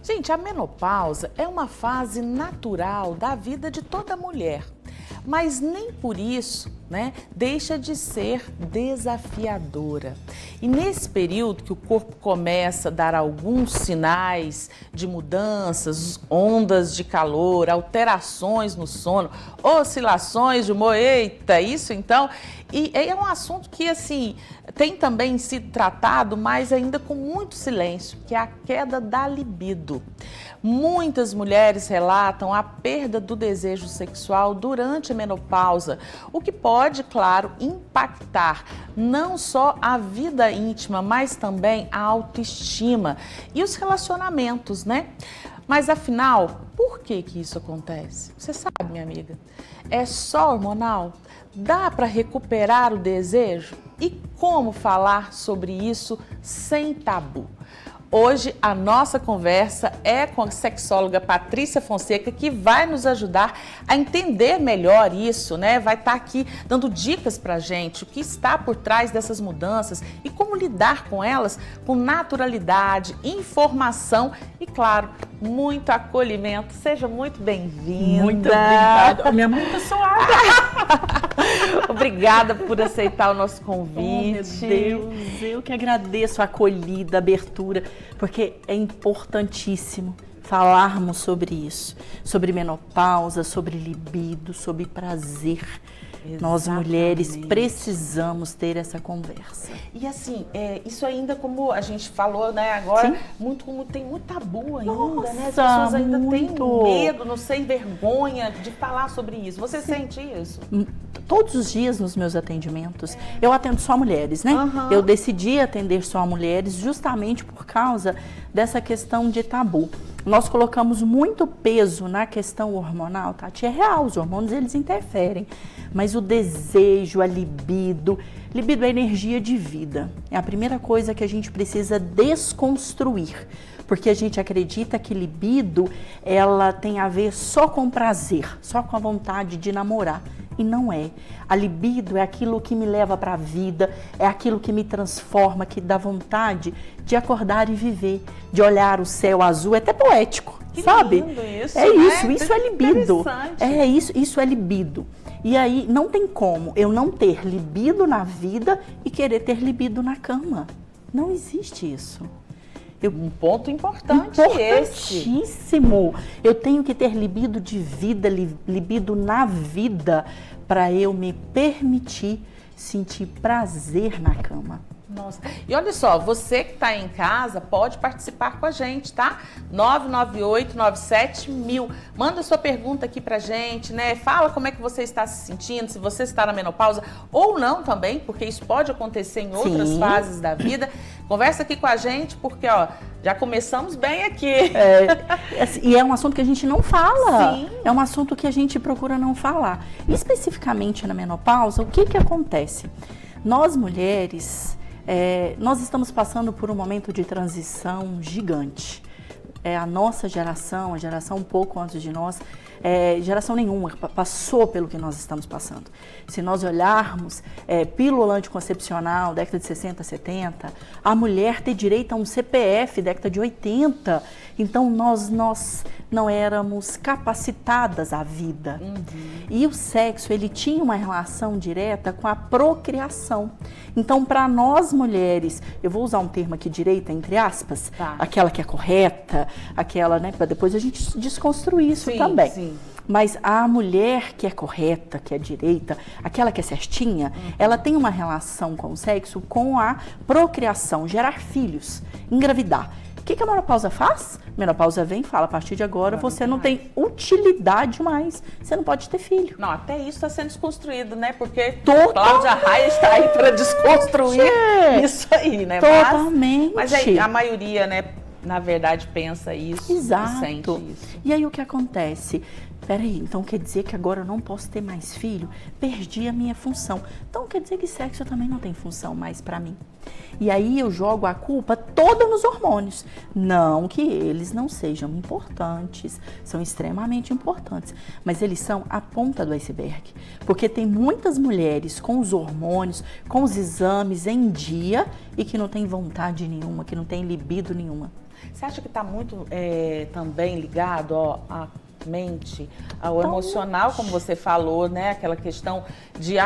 Gente, a menopausa é uma fase natural da vida de toda mulher, mas nem por isso, deixa de ser desafiadora. E nesse período que o corpo começa a dar alguns sinais de mudanças, ondas de calor, alterações no sono, oscilações de humor, eita, isso então, e é um assunto que assim tem também sido tratado, mas ainda com muito silêncio, que é a queda da libido. Muitas mulheres relatam a perda do desejo sexual durante a menopausa, o que pode, claro, impactar não só a vida íntima, mas também a autoestima e os relacionamentos, Mas afinal, por que isso acontece? Você sabe, minha amiga? É só hormonal? Dá para recuperar o desejo? E como falar sobre isso sem tabu? Hoje a nossa conversa é com a sexóloga Patrícia Fonseca, que vai nos ajudar a entender melhor isso, Vai estar aqui dando dicas pra gente, o que está por trás dessas mudanças e como lidar com elas com naturalidade, informação e, claro, muito acolhimento. Seja muito bem-vinda. Muito obrigada. A minha mãe tá suada. Obrigada por aceitar o nosso convite. Oh, meu Deus, eu que agradeço a acolhida, a abertura, porque é importantíssimo falarmos sobre isso, sobre menopausa, sobre libido, sobre prazer. Exatamente. Nós mulheres precisamos ter essa conversa. E assim, isso ainda como a gente falou, agora, tem muito tabu ainda, Nossa, As pessoas ainda muito. têm medo, não sei, vergonha de falar sobre isso. Você sente isso? Todos os dias nos meus atendimentos, eu atendo só mulheres, Uhum. Eu decidi atender só mulheres justamente por causa dessa questão de tabu. Nós colocamos muito peso na questão hormonal, Tati. É real, os hormônios eles interferem, mas o desejo, a libido é energia de vida. É a primeira coisa que a gente precisa desconstruir, porque a gente acredita que libido ela tem a ver só com prazer, só com a vontade de namorar. E não é. A libido é aquilo que me leva para a vida, é aquilo que me transforma, que dá vontade de acordar e viver, de olhar o céu azul, é até poético, que sabe? Lindo isso, isso é libido. É isso é libido. E aí não tem como eu não ter libido na vida e querer ter libido na cama. Não existe isso. Um ponto importante importantíssimo. Eu tenho que ter libido de vida, libido na vida, para eu me permitir sentir prazer na cama. Nossa, e olha só, você que está em casa pode participar com a gente, tá? 998-97-1000. Manda sua pergunta aqui pra gente, Fala como é que você está se sentindo, se você está na menopausa ou não também, porque isso pode acontecer em outras fases da vida. Conversa aqui com a gente, porque, já começamos bem aqui. E é um assunto que a gente não fala. Sim. É um assunto que a gente procura não falar. Especificamente na menopausa, o que acontece? Nós mulheres... nós estamos passando por um momento de transição gigante. A nossa geração, a geração um pouco antes de nós, geração nenhuma passou pelo que nós estamos passando. Se nós olharmos pílula anticoncepcional, década de 60, 70, a mulher tem direito a um CPF, década de 80. Então, nós não éramos capacitadas à vida. Uhum. E o sexo, ele tinha uma relação direta com a procriação. Então, para nós mulheres, eu vou usar um termo aqui, direita, entre aspas, aquela que é correta, aquela, para depois a gente desconstruir isso também. Sim. Mas a mulher que é correta, que é direita, aquela que é certinha, ela tem uma relação com o sexo, com a procriação, gerar filhos, engravidar. O que a menopausa faz? A menopausa vem e fala, a partir de agora você não tem utilidade mais, você não pode ter filho. Não, até isso está sendo desconstruído, Porque Cláudia Raia está aí para desconstruir isso aí, Totalmente. Mas aí, a maioria, na verdade, pensa isso. Exato. E sente isso. E aí o que acontece? Peraí, então quer dizer que agora eu não posso ter mais filho? Perdi a minha função. Então quer dizer que sexo também não tem função mais para mim. E aí eu jogo a culpa toda nos hormônios. Não que eles não sejam importantes, são extremamente importantes, mas eles são a ponta do iceberg. Porque tem muitas mulheres com os hormônios, com os exames em dia e que não tem vontade nenhuma, que não tem libido nenhuma. Você acha que está muito também ligado, ó, à mente, ao emocional, como você falou, né? Aquela questão de,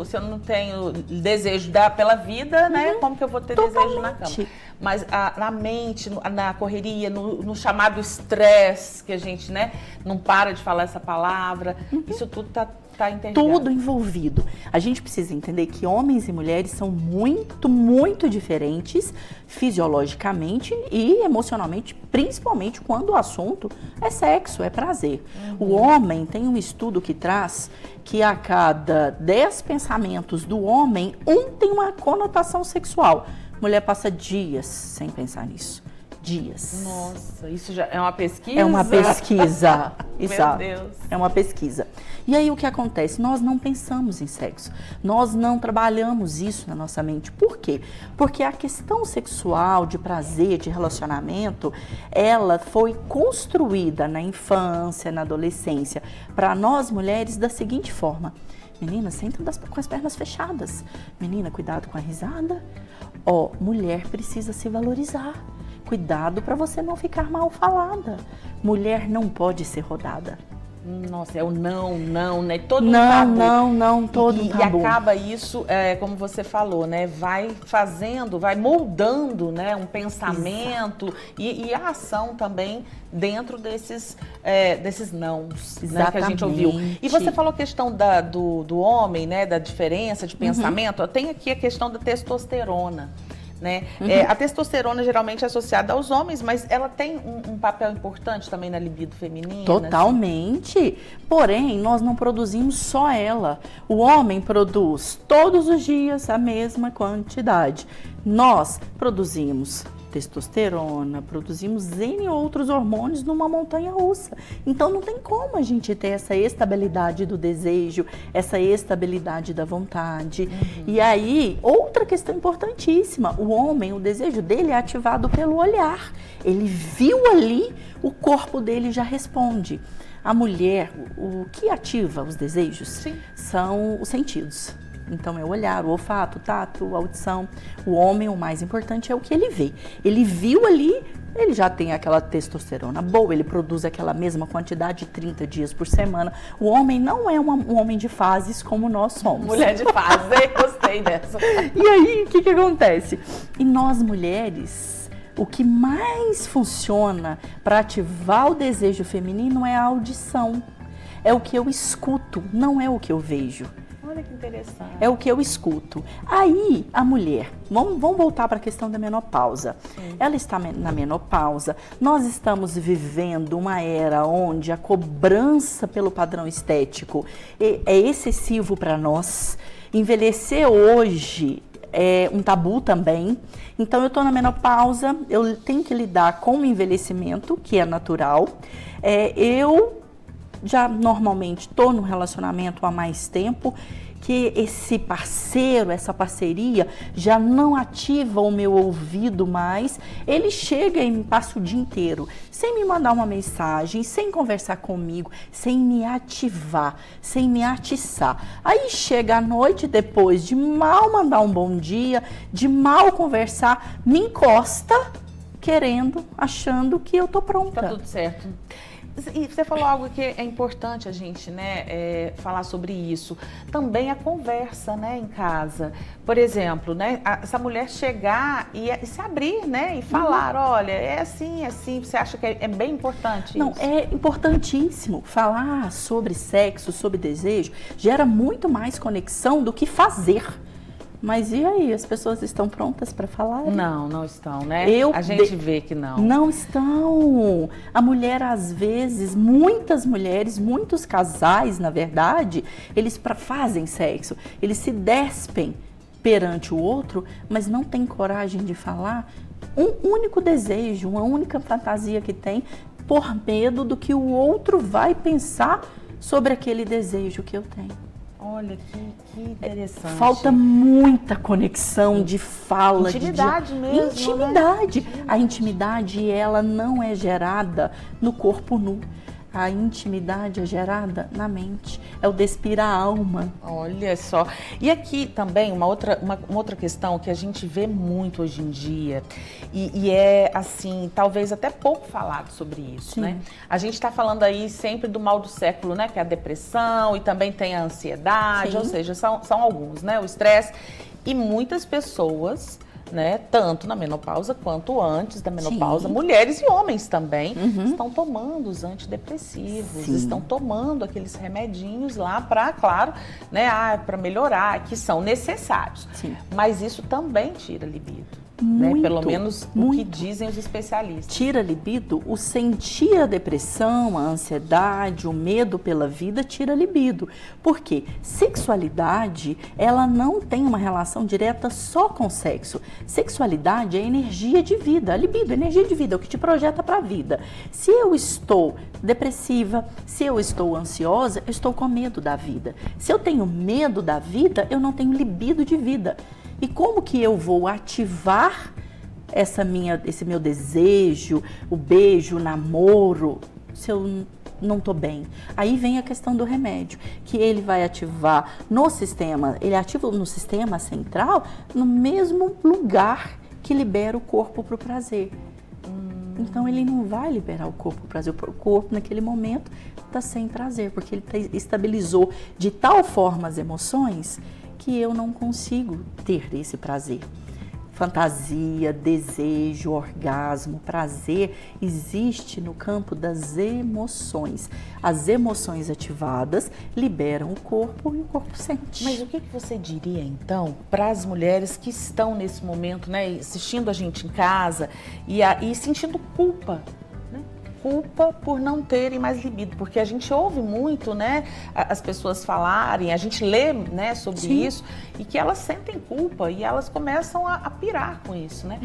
se eu não tenho desejo pela vida, né? Como que eu vou ter desejo na cama? Mas na mente, na correria, no chamado estresse, que a gente, né, não para de falar essa palavra, isso tudo tá interligado. Tudo envolvido. A gente precisa entender que homens e mulheres são muito, muito diferentes fisiologicamente e emocionalmente, principalmente quando o assunto é sexo, é prazer. O homem tem um estudo que traz que a cada 10 pensamentos do homem, um tem uma conotação sexual. Mulher passa dias sem pensar nisso. Dias. Nossa, isso já é uma pesquisa? É uma pesquisa. Exato. Meu Deus. É uma pesquisa. E aí o que acontece? Nós não pensamos em sexo. Nós não trabalhamos isso na nossa mente. Por quê? Porque a questão sexual, de prazer, de relacionamento, ela foi construída na infância, na adolescência, para nós mulheres da seguinte forma. Menina, senta com as pernas fechadas. Menina, cuidado com a risada. Mulher precisa se valorizar. Cuidado para você não ficar mal falada. Mulher não pode ser rodada. Nossa, é o não, né? Todo não, tabu. Não, todo tabu. E acaba isso, como você falou, né? Vai moldando, né? Um pensamento e a ação também dentro desses nãos, né? Que a gente ouviu. E você falou a questão do homem, né? Da diferença de pensamento. Tem aqui a questão da testosterona. Né? A testosterona geralmente é associada aos homens, mas ela tem um papel importante também na libido feminina? Totalmente. Assim? Porém, nós não produzimos só ela. O homem produz todos os dias a mesma quantidade. Nós produzimos testosterona, produzimos N outros hormônios numa montanha russa. Então não tem como a gente ter essa estabilidade do desejo, essa estabilidade da vontade. E aí, outra questão importantíssima, o homem, o desejo dele é ativado pelo olhar. Ele viu ali, o corpo dele já responde. A mulher, o que ativa os desejos são os sentidos. Então é o olhar, o olfato, o tato, a audição. O homem, o mais importante é o que ele vê. Ele viu ali, ele já tem aquela testosterona boa, ele produz aquela mesma quantidade 30 dias por semana. O homem não é um homem de fases como nós somos. Mulher de fase, gostei dessa. E aí, o que acontece? E nós mulheres, o que mais funciona para ativar o desejo feminino é a audição. É o que eu escuto, não é o que eu vejo. Olha que interessante. É o que eu escuto. Aí, a mulher, vamos voltar para a questão da menopausa. Ela está na menopausa, nós estamos vivendo uma era onde a cobrança pelo padrão estético é excessivo para nós. Envelhecer hoje é um tabu também. Então, eu estou na menopausa, eu tenho que lidar com o envelhecimento, que é natural. Eu já normalmente estou no relacionamento há mais tempo, que esse parceiro, essa parceria já não ativa o meu ouvido mais. Ele chega e me passa o dia inteiro sem me mandar uma mensagem, sem conversar comigo, sem me ativar, sem me atiçar. Aí chega à noite, depois de mal mandar um bom dia, de mal conversar, me encosta querendo, achando que eu tô pronta. Tá tudo certo. E você falou algo que é importante a gente, né, falar sobre isso. Também a conversa, né, em casa. Por exemplo, né, essa mulher chegar e se abrir, né, e falar, olha, é assim. Você acha que é bem importante Não, isso? É importantíssimo. Falar sobre sexo, sobre desejo, gera muito mais conexão do que fazer. Mas e aí, as pessoas estão prontas para falar? Não estão, né? A gente vê que não. Não estão. A mulher, às vezes, muitas mulheres, muitos casais, na verdade, eles fazem sexo, eles se despem perante o outro, mas não têm coragem de falar um único desejo, uma única fantasia que tem, por medo do que o outro vai pensar sobre aquele desejo que eu tenho. Olha, que interessante. Falta muita conexão de fala. Intimidade mesmo, Intimidade. Né? A intimidade, ela não é gerada no corpo nu. A intimidade é gerada na mente, é o despir a alma. Olha só. E aqui também uma outra questão que a gente vê muito hoje em dia e é assim, talvez até pouco falado sobre isso, Sim. né? A gente está falando aí sempre do mal do século, né? Que é a depressão e também tem a ansiedade, Sim. ou seja, são alguns, né? O estresse e muitas pessoas, né, tanto na menopausa quanto antes da menopausa, Sim. mulheres e homens também estão tomando os antidepressivos, Sim. estão tomando aqueles remedinhos lá para, claro, né, para melhorar, que são necessários. Sim. Mas isso também tira libido. Muito, Né? Pelo menos o muito. que dizem os especialistas. Tira libido, o sentir a depressão, a ansiedade, o medo pela vida, tira libido. Por quê? Sexualidade, ela não tem uma relação direta só com sexo. Sexualidade é energia de vida, a libido, energia de vida, é o que te projeta para a vida. Se eu estou depressiva, se eu estou ansiosa, eu estou com medo da vida. Se eu tenho medo da vida, eu não tenho libido de vida. E como que eu vou ativar esse meu desejo, o beijo, o namoro, se eu não estou bem? Aí vem a questão do remédio, que ele vai ativar no sistema, ele ativa no sistema central, no mesmo lugar que libera o corpo para o prazer. Então ele não vai liberar o corpo para o prazer, o corpo naquele momento está sem prazer, porque ele estabilizou de tal forma as emoções que eu não consigo ter esse prazer. Fantasia, desejo, orgasmo, prazer existe no campo das emoções. As emoções ativadas liberam o corpo e o corpo sente. Mas o que você diria então para as mulheres que estão nesse momento, né, assistindo a gente em casa e sentindo culpa? Culpa por não terem mais libido, porque a gente ouve muito, né, as pessoas falarem, a gente lê, né, sobre Sim. isso, e que elas sentem culpa e elas começam a pirar com isso, né?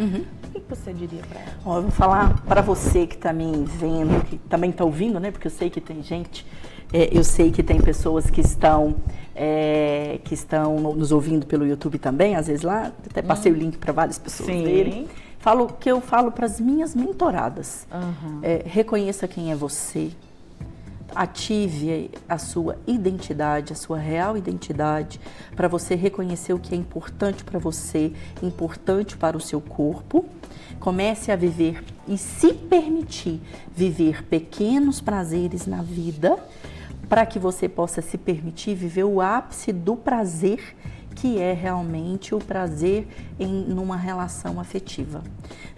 O que você diria para elas? Ó, eu vou falar para você que está me vendo, que também está ouvindo, né, porque eu sei que tem gente, eu sei que tem pessoas que estão nos ouvindo pelo YouTube também, às vezes lá, até passei o link para várias pessoas verem. Eu falo para as minhas mentoradas. Reconheça quem é você, ative a sua identidade, a sua real identidade, para você reconhecer o que é importante para você, importante para o seu corpo. Comece a viver e se permitir viver pequenos prazeres na vida, para que você possa se permitir viver o ápice do prazer, que é realmente o prazer numa relação afetiva.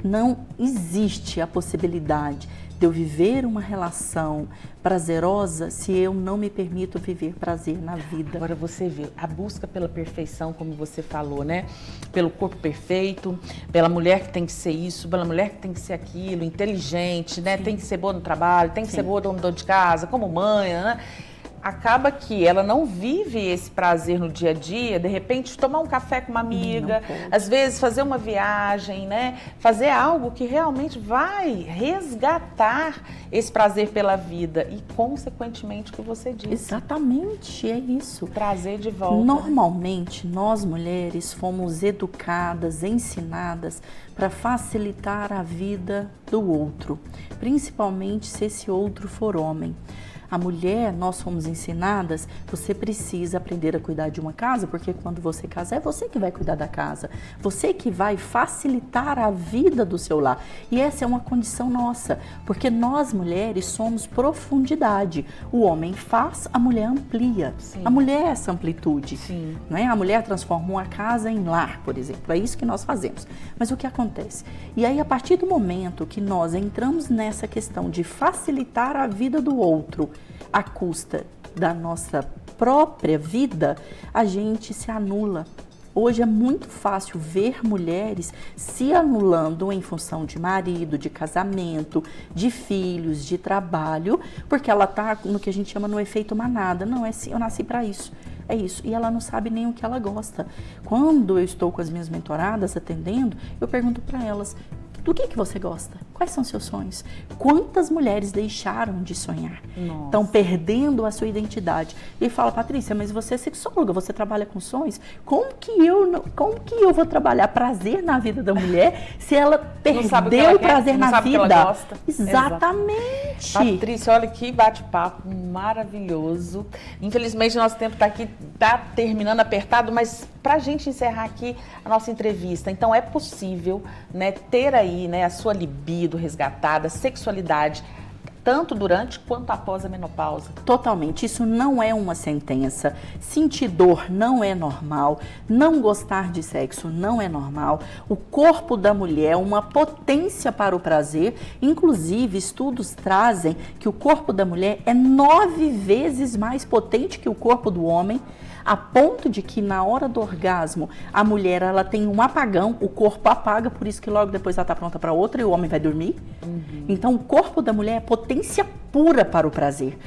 Não existe a possibilidade de eu viver uma relação prazerosa se eu não me permito viver prazer na vida. Agora você vê, a busca pela perfeição, como você falou, né? Pelo corpo perfeito, pela mulher que tem que ser isso, pela mulher que tem que ser aquilo, inteligente, né? Sim. Tem que ser boa no trabalho, tem que Sim. ser boa no dono de casa, como mãe, né? Acaba que ela não vive esse prazer no dia a dia, de repente tomar um café com uma amiga, às vezes fazer uma viagem, né? Fazer algo que realmente vai resgatar esse prazer pela vida e, consequentemente, o que você disse. Exatamente, é isso. Trazer de volta. Normalmente, nós mulheres fomos educadas, ensinadas para facilitar a vida do outro, principalmente se esse outro for homem. A mulher, nós fomos ensinadas, você precisa aprender a cuidar de uma casa, porque quando você casar, é você que vai cuidar da casa. Você que vai facilitar a vida do seu lar. E essa é uma condição nossa, porque nós mulheres somos profundidade. O homem faz, a mulher amplia. Sim. A mulher é essa amplitude. Sim. Não é? A mulher transformou a casa em lar, por exemplo. É isso que nós fazemos. Mas o que acontece? E aí, a partir do momento que nós entramos nessa questão de facilitar a vida do outro, à custa da nossa própria vida, a gente se anula. Hoje é muito fácil ver mulheres se anulando em função de marido, de casamento, de filhos, de trabalho, porque ela está no que a gente chama no efeito manada. Não, é assim, eu nasci para isso. É isso. E ela não sabe nem o que ela gosta. Quando eu estou com as minhas mentoradas atendendo, eu pergunto para elas, do que você gosta? Quais são seus sonhos? Quantas mulheres deixaram de sonhar? Estão perdendo a sua identidade. E ele fala, Patrícia, mas você é sexóloga, você trabalha com sonhos? Como que eu vou trabalhar prazer na vida da mulher se ela perdeu o prazer na vida? Ela gosta. Exatamente. Patrícia, olha que bate-papo maravilhoso. Infelizmente, nosso tempo está terminando apertado, mas para a gente encerrar aqui a nossa entrevista, então é possível, né, ter aí, né, a sua libido resgatada, sexualidade, tanto durante quanto após a menopausa? Totalmente. Isso não é uma sentença. Sentir dor não é normal. Não gostar de sexo não é normal. O corpo da mulher é uma potência para o prazer. Inclusive, estudos trazem que o corpo da mulher é 9 vezes mais potente que o corpo do homem, a ponto de que na hora do orgasmo, a mulher ela tem um apagão, o corpo apaga, por isso que logo depois ela está pronta para outra e o homem vai dormir. Então, o corpo da mulher é potência pura para o prazer.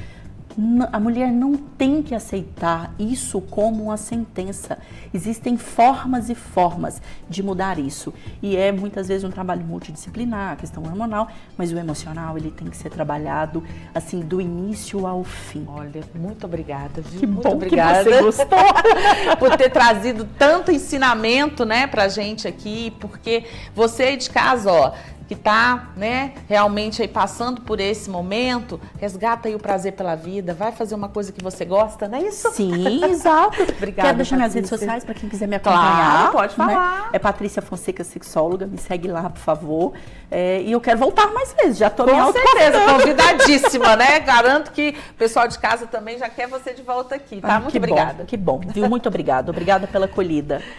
A mulher não tem que aceitar isso como uma sentença. Existem formas e formas de mudar isso. E é muitas vezes um trabalho multidisciplinar, a questão hormonal, mas o emocional ele tem que ser trabalhado assim do início ao fim. Olha, muito obrigada, viu? Que muito bom obrigada. Que você gostou. Por ter trazido tanto ensinamento, né, pra gente aqui, porque você aí de casa, ó, que tá, né, realmente aí passando por esse momento, resgata aí o prazer pela vida, vai fazer uma coisa que você gosta, não é isso? Sim, exato. Obrigada, Quero deixar minhas Patrícia. redes sociais para quem quiser me acompanhar. Claro, pode falar. Né? É Patrícia Fonseca, sexóloga, me segue lá, por favor. E eu quero voltar mais vezes, já tô me Com certeza, autoconvidando. convidadíssima, né? Garanto que o pessoal de casa também já quer você de volta aqui, tá? Muito obrigada. Que bom, viu? Muito obrigada. Obrigada pela acolhida.